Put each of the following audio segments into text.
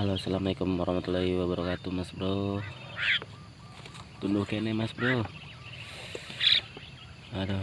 Halo, assalamualaikum warahmatullahi wabarakatuh, Mas Bro. Tunduk kene, Mas Bro. Aduh.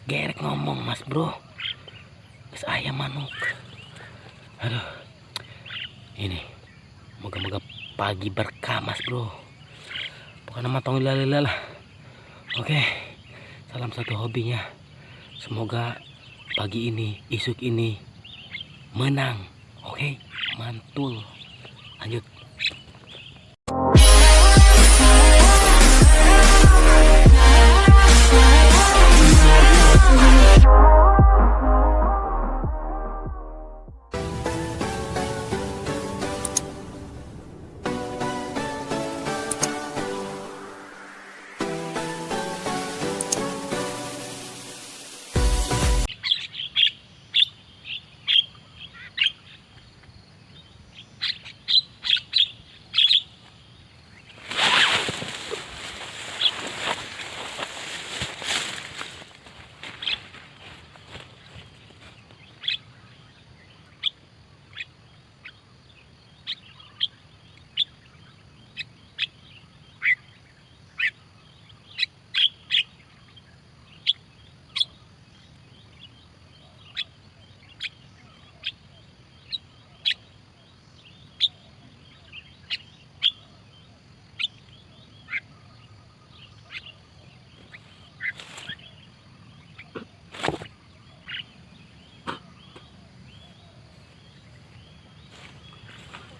Gerek ngomong, Mas Bro. Geus aya manuk. Aduh. Ini moga-moga pagi berkah, Mas Bro. Pokoknya mah tong lila lah. Oke. Salam satu hobinya. Semoga pagi ini, isuk ini menang. Oke, mantul. Lanjut.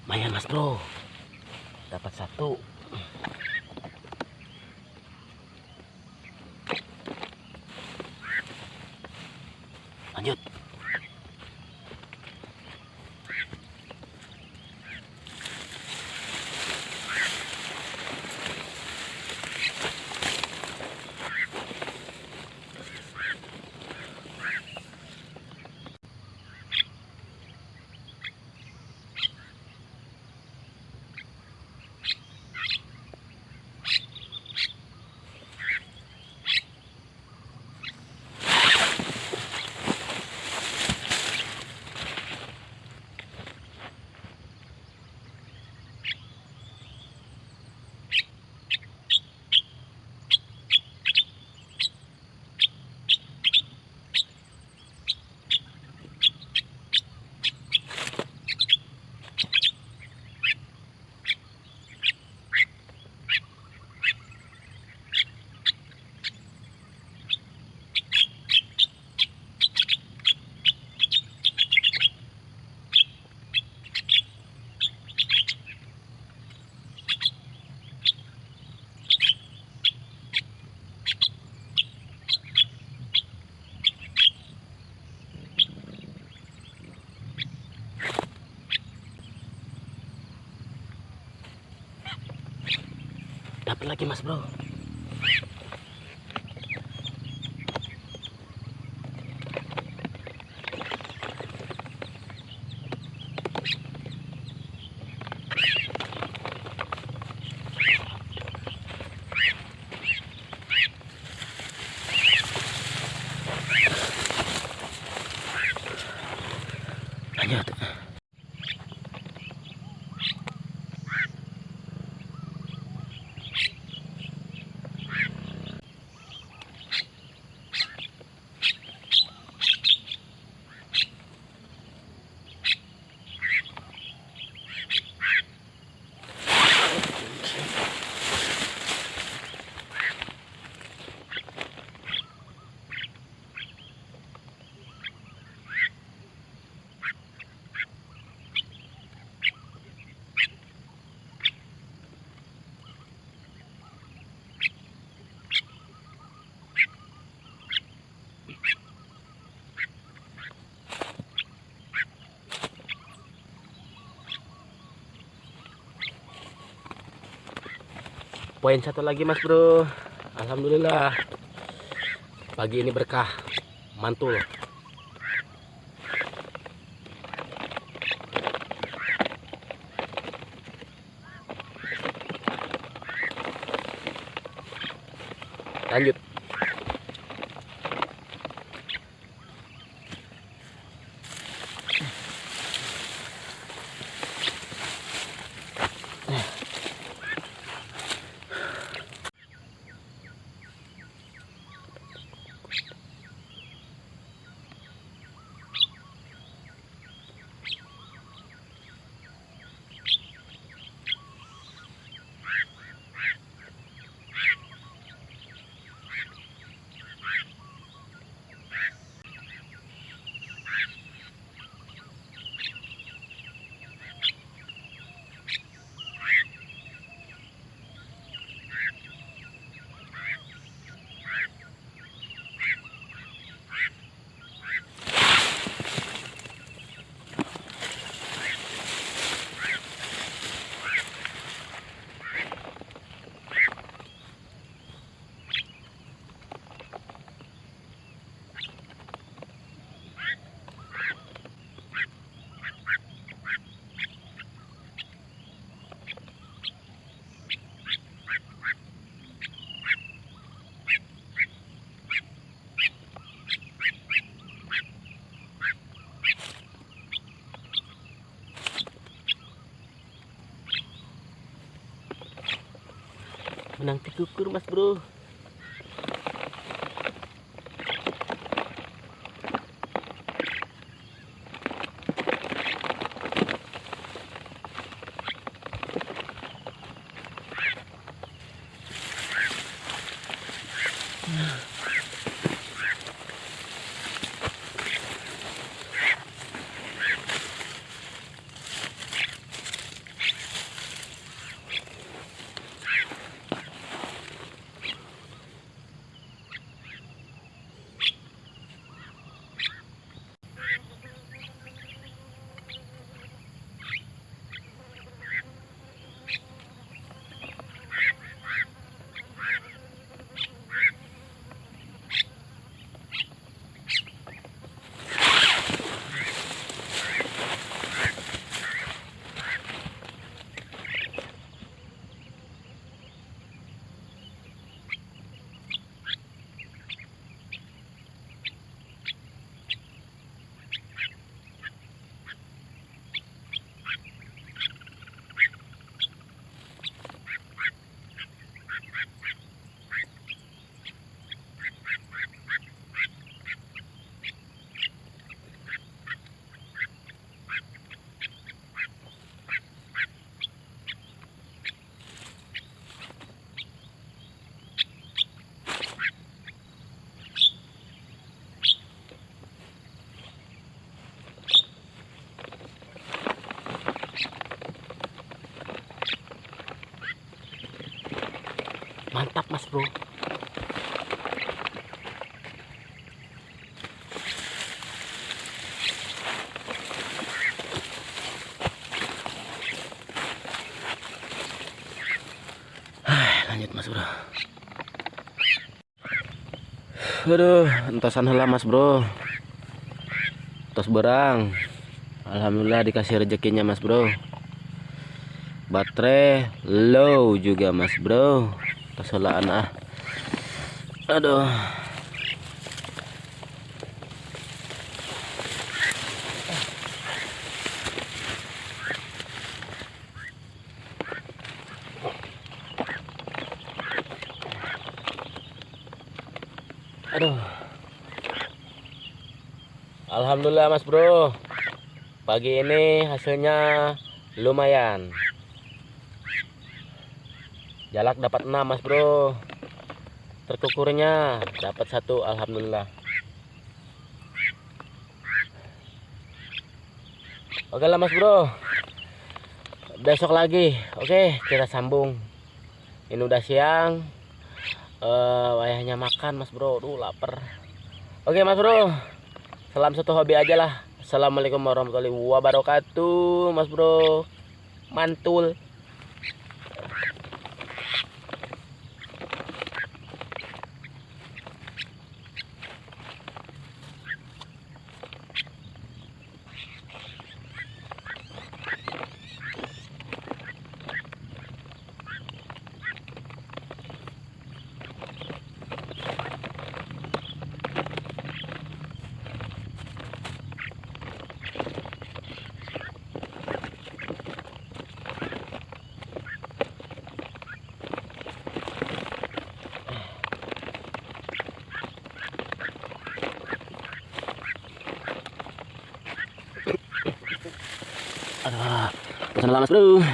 Lumayan, Mas Bro, dapat satu. Lanjut. Dapat lagi, Mas Bro. Lanjut. Poin satu lagi mas bro. Alhamdulillah pagi ini berkah, mantul. Lanjut. Menang tikukur mas bro. Mantap mas bro. Lanjut mas bro. Aduh, entasan heula mas bro. Tos berang. Alhamdulillah dikasih rezekinya mas bro. Baterai low juga mas bro. Tos heulaan ah. Aduh. Aduh. Alhamdulillah mas bro. Pagi ini hasilnya lumayan. Jalak dapat 6 mas bro. Terkukurnya dapat 1, alhamdulillah. Oke lah mas bro. Besok lagi. Oke, kita sambung. Ini udah siang. Wayahnya makan mas bro. Duh lapar. Oke mas bro. Salam satu hobi aja lah. Assalamualaikum warahmatullahi wabarakatuh mas bro. Mantul. Aduh, pesan mas bro.